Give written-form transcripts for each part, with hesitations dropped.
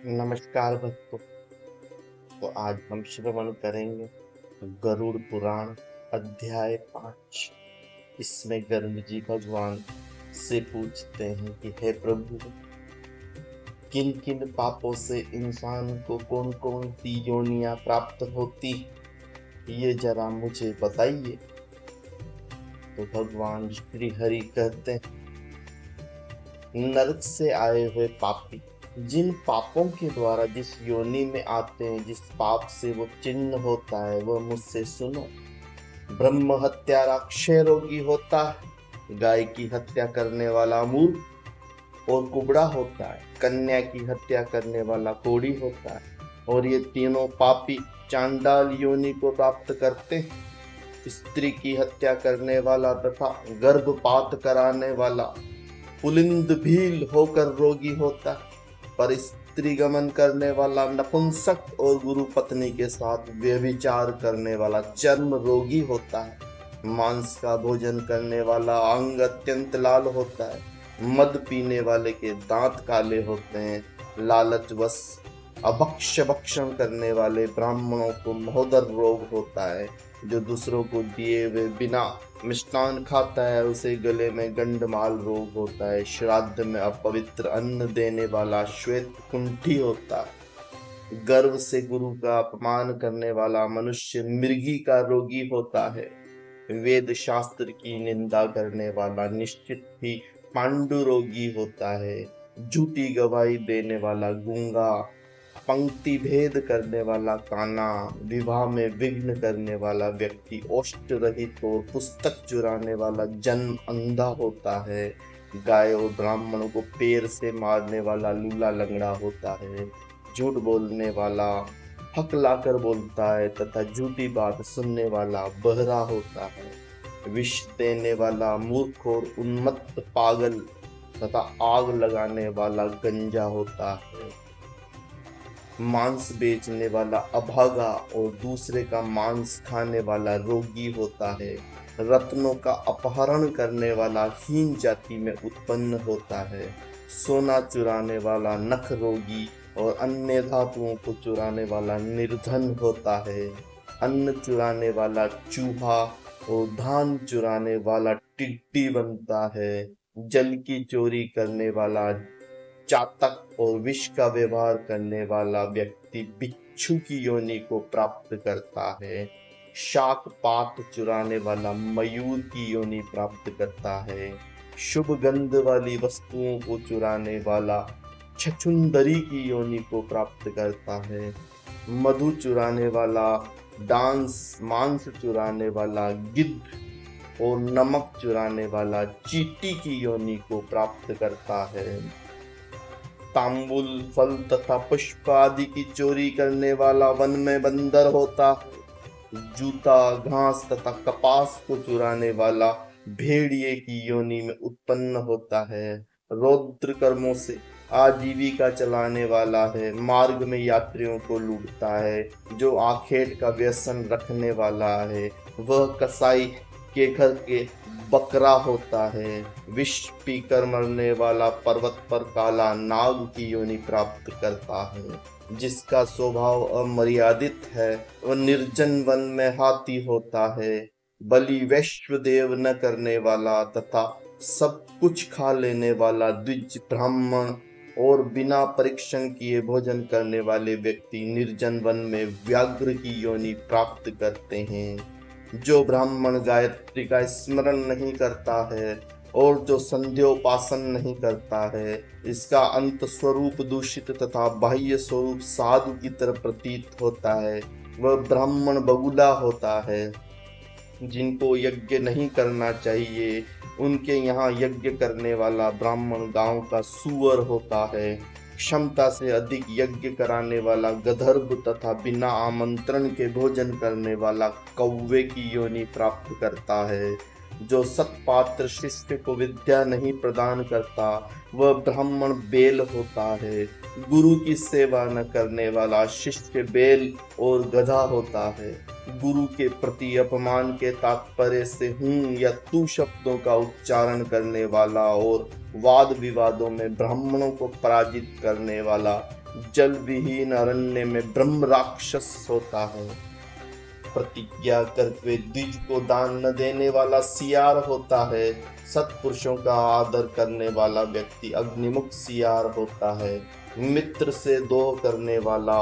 नमस्कार भक्तों। तो आज हम श्रवण करेंगे गरुड़ पुराण अध्याय 5। इसमें गरुड़ जी भगवान से पूछते हैं कि हे प्रभु, किन किन पापों से इंसान को कौन कौन सी योनियां प्राप्त होती, ये जरा मुझे बताइए। तो भगवान श्री हरि कहते हैं, नरक से आए हुए पापी जिन पापों के द्वारा जिस योनि में आते हैं, जिस पाप से वो चिन्ह होता है, वह मुझसे सुनो। ब्रह्म हत्या राक्षस रोगी होता है, गाय की हत्या करने वाला मूर्ख और कुबड़ा होता है, कन्या की हत्या करने वाला कोढ़ी होता है, और ये तीनों पापी चांडाल योनि को प्राप्त करते हैं। स्त्री की हत्या करने वाला तथा गर्भपात कराने वाला पुलिंद भील होकर रोगी होता है, पर स्त्री गमन करने वाला नपुंसक और गुरु पत्नी के साथ व्यभिचार करने वाला चर्म रोगी होता है। मांस का भोजन करने वाला अंग अत्यंत लाल होता है, मद पीने वाले के दांत काले होते हैं, लालचवश अभक्ष्य भक्षण करने वाले ब्राह्मणों को महोदर रोग होता है, जो दूसरों को दिए हुए बिना मिष्टान खाता है उसे गले में गंडमाल रोग होता है, श्राद्ध में अपवित्र अन्न देने वाला श्वेत कुंठी होता है, गर्व से गुरु का अपमान करने वाला मनुष्य मृगी का रोगी होता है, वेद शास्त्र की निंदा करने वाला निश्चित ही पांडु रोगी होता है, झूठी गवाही देने वाला गूंगा, पंक्ति भेद करने वाला काना, विवाह में विघ्न करने वाला व्यक्ति ओष्ठ रहित और पुस्तक चुराने वाला जन्म अंधा होता है, गाय और ब्राह्मणों को पैर से मारने वाला लूला लंगड़ा होता है, झूठ बोलने वाला हकलाकर बोलता है तथा झूठी बात सुनने वाला बहरा होता है, विष देने वाला मूर्ख और उन्मत्त पागल तथा आग लगाने वाला गंजा होता है, मांस बेचने वाला अभागा और दूसरे का मांस खाने वाला रोगी होता है, रत्नों का अपहरण करने वाला हीन जाति में उत्पन्न होता है, सोना चुराने वाला नख रोगी और अन्य धातुओं को चुराने वाला निर्धन होता है, अन्न चुराने वाला चूहा और धान चुराने वाला टिड्डी बनता है, जल की चोरी करने वाला चातक और विष का व्यवहार करने वाला व्यक्ति बिच्छू की योनि को प्राप्त करता है, शाक पात चुराने वाला मयूर की योनि प्राप्त करता है, शुभ गंध वाली वस्तुओं को चुराने वाला छछुंदरी की योनि को प्राप्त करता है, मधु चुराने वाला डांस, मांस चुराने वाला गिद्ध और नमक चुराने वाला चींटी की योनि को प्राप्त करता है, तांबुल फल तथा पुष्प आदि की चोरी करने वाला वन में बंदर होता है, जूता घास तथा कपास को चुराने वाला भेड़िए की योनि में उत्पन्न होता है, रौद्र कर्मों से आजीविका चलाने वाला है, मार्ग में यात्रियों को लूटता है, जो आखेट का व्यसन रखने वाला है वह कसाई के घर के बकरा होता है, विष पीकर मरने वाला पर्वत पर काला नाग की योनि प्राप्त करता है, जिसका स्वभाव अमर्यादित है वह निर्जन वन में हाथी होता है, बलि वैश्व देव न करने वाला तथा सब कुछ खा लेने वाला द्विज ब्राह्मण और बिना परीक्षण किए भोजन करने वाले व्यक्ति निर्जन वन में व्याघ्र की योनि प्राप्त करते हैं, जो ब्राह्मण गायत्री का स्मरण नहीं करता है और जो संध्योपासन नहीं करता है, इसका अंत स्वरूप दूषित तथा बाह्य स्वरूप साधु की तरह प्रतीत होता है, वह ब्राह्मण बगुला होता है। जिनको यज्ञ नहीं करना चाहिए उनके यहाँ यज्ञ करने वाला ब्राह्मण गांव का सुअर होता है, क्षमता से अधिक यज्ञ कराने वाला गंधर्व तथा बिना आमंत्रण के भोजन करने वाला कौवे की योनि प्राप्त करता है, जो सत्पात्र शिष्य को विद्या नहीं प्रदान करता वह ब्राह्मण बेल होता है, गुरु की सेवा न करने वाला शिष्य बेल और गधा होता है, गुरु के प्रति अपमान के तात्पर्य से हूँ या तू शब्दों का उच्चारण करने वाला और वाद विवादों में ब्राह्मणों को पराजित करने वाला जल विहीन अरण्य में ब्रह्म राक्षस होता है। प्रतिज्ञा करके द्विज को दान न देने वाला सियार होता है। सत्पुरुषों का आदर करने वाला व्यक्ति अग्निमुख सियार होता है। मित्र से दोह करने वाला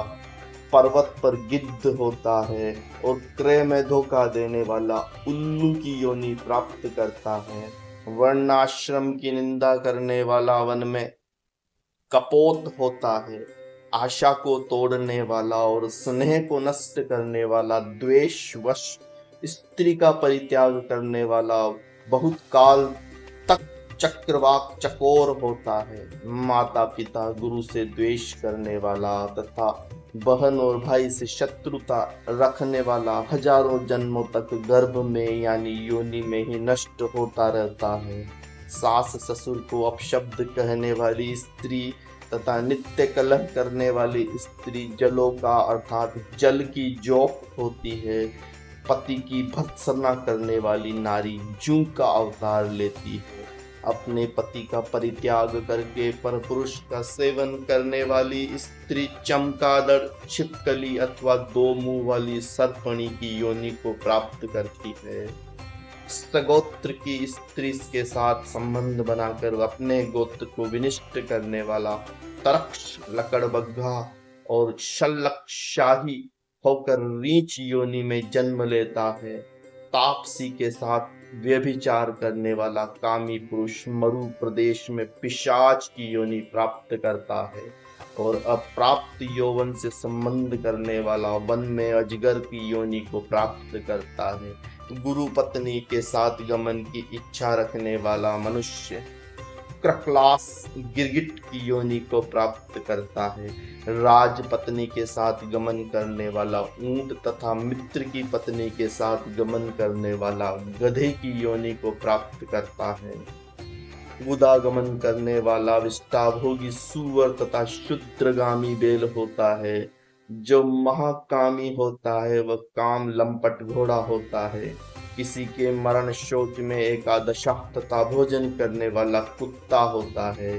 पर्वत पर गिद्ध होता है। और क्रय में धोखा देने वाला उल्लू की योनि प्राप्त करता है। वर्णाश्रम की निंदा करने वाला वन में कपोत होता है। आशा को तोड़ने वाला और स्नेह को नष्ट करने वाला द्वेषवश स्त्री का परित्याग करने वाला बहुत काल तक चक्रवाक चकोर होता है। माता पिता गुरु से द्वेष करने वाला तथा बहन और भाई से शत्रुता रखने वाला हजारों जन्मों तक गर्भ में यानी योनि में ही नष्ट होता रहता है। सास ससुर को अपशब्द कहने वाली स्त्री तथा नित्य कलह करने वाली स्त्री जलों का अर्थात जल की जोक होती है। पति की भर्त्सना करने वाली नारी जूं का अवतार लेती है। अपने पति का परित्याग करके परपुरुष का सेवन करने वाली स्त्री चमगादड़, छिपकली अथवा दो मुंह वाली सर्पणी की योनि को प्राप्त करती है। सगोत्र की स्त्री के साथ संबंध बनाकर अपने गोत्र को विनिष्ट करने वाला तरक्ष, लकड़बग्घा और शल्लक्षाही होकर रीछ योनि में जन्म लेता है। तापसी के साथ व्यभिचार करने वाला कामी पुरुष मरु प्रदेश में पिशाच की योनि प्राप्त करता है। और अप्राप्त यौवन से संबंध करने वाला वन में अजगर की योनि को प्राप्त करता है। गुरु पत्नी के साथ गमन की इच्छा रखने वाला मनुष्य क्रक्लास गिरगिट की योनि को प्राप्त करता है। राज पत्नी के साथ गमन करने वाला ऊंट तथा मित्र की पत्नी के साथ गमन करने वाला गधे की योनि को प्राप्त करता है। गुदागमन करने वाला विष्टाभोगी सूअर तथा क्षुद्रगामी बैल होता है। जो महाकामी होता है वह काम लंपट घोड़ा होता है। किसी के मरण शोच में एकादशा तथा भोजन करने वाला कुत्ता होता है।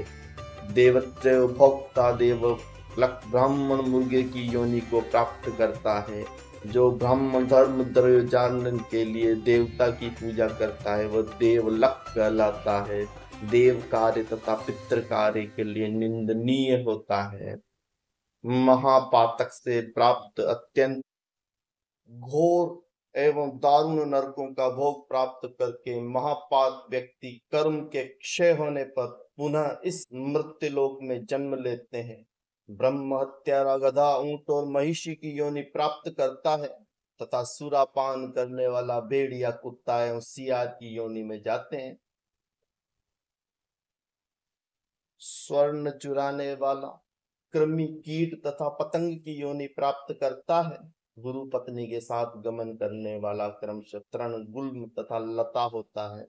देवत्रय भोक्ता देवलक ब्राह्मण मुर्गे की योनि को प्राप्त करता है। जो ब्राह्मण धर्म द्रव्य जानने के लिए देवता की पूजा करता है वह देवलक कहलाता है। देव कार्य तथा पितृ कार्य के लिए निंदनीय होता है। महापातक से प्राप्त अत्यंत घोर एवं दारुण नरकों का भोग प्राप्त करके महापात व्यक्ति कर्म के क्षय होने पर पुनः इस मृत्युलोक में जन्म लेते हैं। ब्रह्म हत्यारा गधा, ऊंट और महिषी की योनि प्राप्त करता है तथा सुरापान करने वाला भेड़िया, कुत्ता एवं सियार की योनि में जाते हैं। स्वर्ण चुराने वाला कृमि, कीट तथा पतंग की योनि प्राप्त करता है। गुरु पत्नी के साथ गमन करने वाला क्रमशः तृण, गुल्म तथा लता होता है।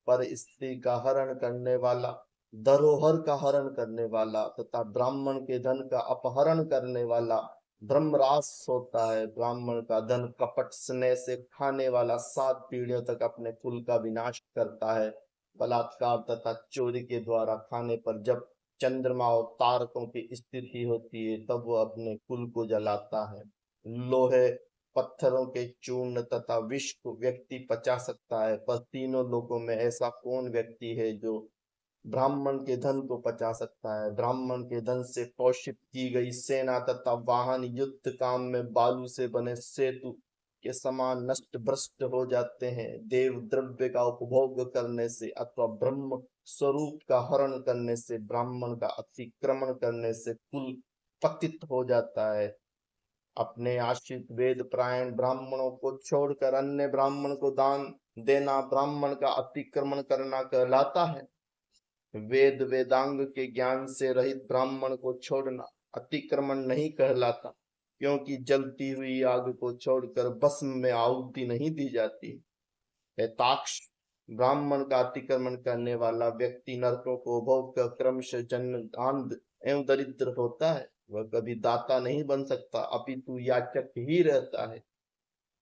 पर स्त्री का हरण करने वाला, धरोहर का हरण करने वाला तथा ब्राह्मण के धन का अपहरण करने वाला ब्रह्मरास होता है। ब्राह्मण का धन कपट स्नेह से खाने वाला 7 पीढ़ियों तक अपने कुल का विनाश करता है। बलात्कार तथा चोरी के द्वारा खाने पर जब चंद्रमा और तारकों की स्थिति होती है तब वह अपने कुल को जलाता है। लोहे, पत्थरों के चूर्ण तथा विष को व्यक्ति पचा सकता है, पर तीनों लोकों में ऐसा कौन व्यक्ति है जो ब्राह्मण के धन को पचा सकता है। ब्राह्मण के धन से पोषित की गई सेना तथा वाहन युद्ध काम में बालू से बने सेतु के समान नष्ट भ्रष्ट हो जाते हैं। देव द्रव्य का उपभोग करने से अथवा ब्रह्म स्वरूप का हरण करने से, ब्राह्मण का अतिक्रमण करने से कुल पतित हो जाता है। अपने आश्रित वेद प्रायण ब्राह्मणों को छोड़कर अन्य ब्राह्मण को दान देना ब्राह्मण का अतिक्रमण करना कहलाता है। वेद वेदांग के ज्ञान से रहित ब्राह्मण को छोड़ना अतिक्रमण नहीं कहलाता, क्योंकि जलती हुई आग को छोड़कर भस्म में आहुति नहीं दी जाती। ताक्ष ब्राह्मण का अतिक्रमण करने वाला व्यक्ति नरकों को भोग कर क्रमशः जन्म अंध एवं दरिद्र होता है। वह कभी दाता नहीं बन सकता, अपितु याचक ही रहता है।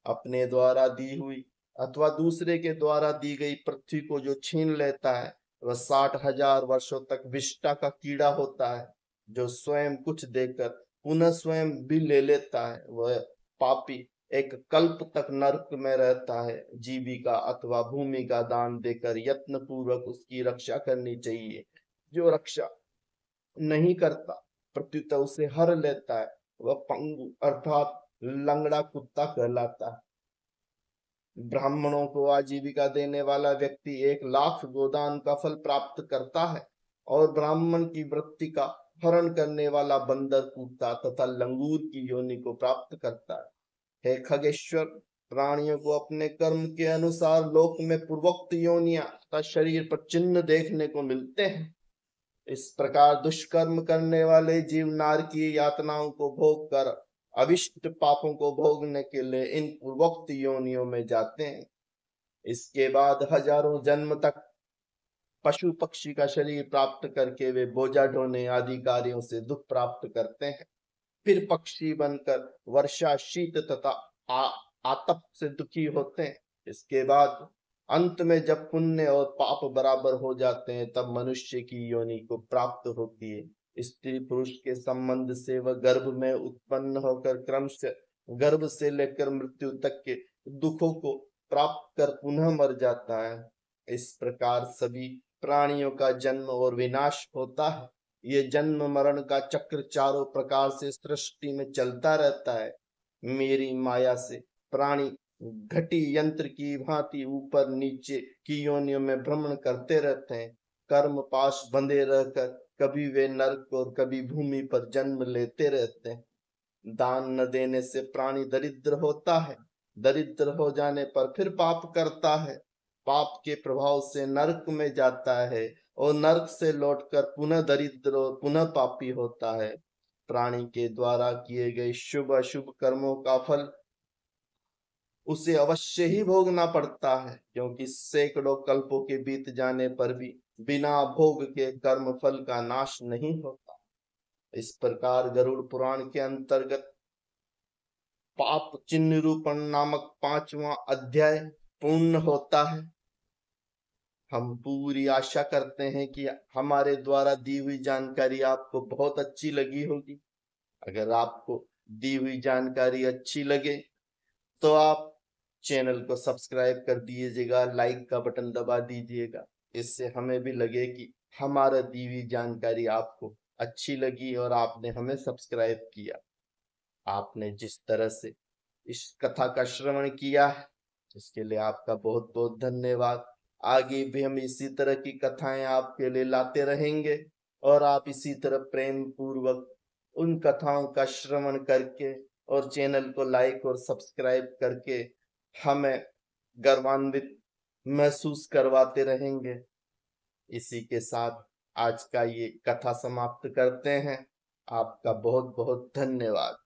अपने द्वारा दी हुई अथवा दूसरे के द्वारा दी गई पृथ्वी को जो छीन लेता है वह 60,000 वर्षों तक विष्टा का कीड़ा होता है। जो स्वयं कुछ देकर पुनः स्वयं भी ले लेता है, वह पापी एक कल्प तक नरक में रहता है। जीविका अथवा भूमि का दान देकर यत्न पूर्वक उसकी रक्षा करनी चाहिए। जो रक्षा नहीं करता, प्रत्युत उसे हर लेता है, वह पंगु अर्थात लंगड़ा कुत्ता कहलाता है। ब्राह्मणों को आजीविका देने वाला व्यक्ति 1,00,000 गोदान का फल प्राप्त करता है, और ब्राह्मण की वृत्ति का हरण करने वाला बंदर, कुत्ता तथा लंगूर की योनि को प्राप्त करता है। हे खगेश्वर, प्राणियों को अपने कर्म के अनुसार लोक में पूर्वोक्त योनियां तथा शरीर पर चिन्ह देखने को मिलते हैं। इस प्रकार दुष्कर्म करने वाले जीव नारकीय यातनाओं को भोग कर अभिष्ट पापों को भोगने के लिए इन पूर्वोक्त योनियों में जाते हैं। इसके बाद हजारों जन्म तक पशु पक्षी का शरीर प्राप्त करके वे बोझा ढोने आदि कार्यों से दुख प्राप्त करते हैं। फिर पक्षी बनकर वर्षा, शीत तथा आतप से दुखी होते हैं। इसके बाद अंत में जब पुण्य और पाप बराबर हो जाते हैं, तब मनुष्य की योनि को प्राप्त होती है। स्त्री पुरुष के संबंध से वह गर्भ में उत्पन्न होकर क्रम से गर्भ से लेकर मृत्यु तक के दुखों को प्राप्त कर पुनः मर जाता है। इस प्रकार सभी प्राणियों का जन्म और विनाश होता है। ये जन्म मरण का चक्र चारों प्रकार से सृष्टि में चलता रहता है। मेरी माया से प्राणी घटी यंत्र की भांति ऊपर नीचे की योनियों में भ्रमण करते रहते हैं। कर्म पाश बंधे रहकर कभी वे नरक और कभी भूमि पर जन्म लेते रहते हैं। दान न देने से प्राणी दरिद्र होता है। दरिद्र हो जाने पर फिर पाप करता है। पाप के प्रभाव से नरक में जाता है, और नरक से लौटकर पुनः दरिद्र और पुनः पापी होता है। प्राणी के द्वारा किए गए शुभ अशुभ कर्मों का फल उसे अवश्य ही भोगना पड़ता है, क्योंकि सैकड़ों कल्पों के बीत जाने पर भी बिना भोग के कर्म फल का नाश नहीं होता। इस प्रकार गरुड़ पुराण के अंतर्गत पाप चिन्ह निरूपण नामक 5वां अध्याय पूर्ण होता है। हम पूरी आशा करते हैं कि हमारे द्वारा दी हुई जानकारी आपको बहुत अच्छी लगी होगी। अगर आपको दी हुई जानकारी अच्छी लगे तो आप चैनल को सब्सक्राइब कर दीजिएगा, लाइक का बटन दबा दीजिएगा। इससे हमें भी लगे कि हमारा दी हुई जानकारी आपको अच्छी लगी और आपने हमें सब्सक्राइब किया। आपने जिस तरह से इस कथा का श्रवण किया है, इसके लिए आपका बहुत बहुत धन्यवाद। आगे भी हम इसी तरह की कथाएं आपके लिए लाते रहेंगे, और आप इसी तरह प्रेम पूर्वक उन कथाओं का श्रवण करके और चैनल को लाइक और सब्सक्राइब करके हमें गर्वान्वित महसूस करवाते रहेंगे। इसी के साथ आज का ये कथा समाप्त करते हैं। आपका बहुत बहुत धन्यवाद।